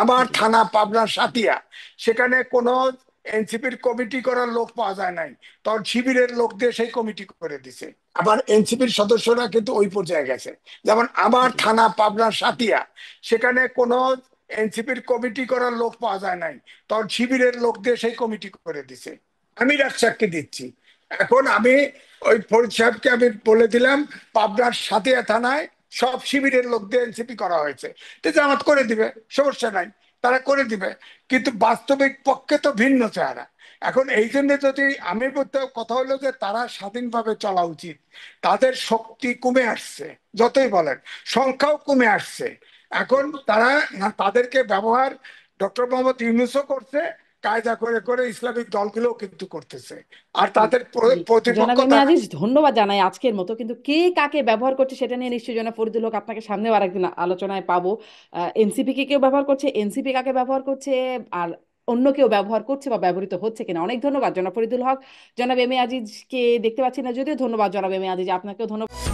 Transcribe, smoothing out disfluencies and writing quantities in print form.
আমার জি। থানা পাবনা সাতিয়া, সেখানে কোনো এনসিপির কমিটি করার লোক পাওয়া যায় নাই, তখন শিবিরের লোক দিয়ে সেই কমিটি করে দিছে। আবার এনসিপির সদস্যরা কিন্তু ওই পর্যায়ে গেছে। যেমন আমার জি। থানা পাবনা সাতিয়া, সেখানে কোনো এনসিপির কমিটি করার লোক পাওয়া যায় নাই, তখন শিবিরের লোক দিয়ে সেই কমিটি করে দিছে। আমি রাজসাক্ষী দিচ্ছি। এখন আমি ওই ফরিদ সাহেবকে আমি বলে দিলাম পাবনার সাতিয়া থানায় সব শিবিরের লোক দিয়ে এনসিপি করা হয়েছে, তো জামাত করে দিবে, সমস্যা নাই, তারা করে দিবে। কিন্তু বাস্তবিক পক্ষে তো ভিন্ন চেহারা। এখন এই জন্য যদি আমি বলতে, কথা হলো যে তারা স্বাধীনভাবে চলা উচিত। তাদের শক্তি কমে আসছে, যতই বলেন, সংখ্যাও কমে আসছে। এখন তারা তাদেরকে ব্যবহার ডক্টর মোহাম্মদ ইউনূসও করছে, কায়দা করে করে ইসলামিক দলগুলোও কিন্তু করতেছে। আর জি। তাদের জি। প্রতিপক্ষ জনাব এম এ তারা। আজিজ, ধন্যবাদ জানাই আজকের মতো। কিন্তু কে কাকে ব্যবহার করছে সেটা নিয়ে নিশ্চয়ই জনাব ফরিদুল হক আপনাকে সামনেও আরেকদিন আলোচনায় পাবো। এনসিপি কে কেউ ব্যবহার করছে, এনসিপি কাকে ব্যবহার করছে, আর অন্য কেউ ব্যবহার করছে বা ব্যবহৃত হচ্ছে কিনা। অনেক ধন্যবাদ জনাব ফরিদুল হক। জনাব এম এ আজিজকে দেখতে পাচ্ছি না যদিও, ধন্যবাদ জনাব এম এ আজিজ, আপনাকেও ধন্যবাদ।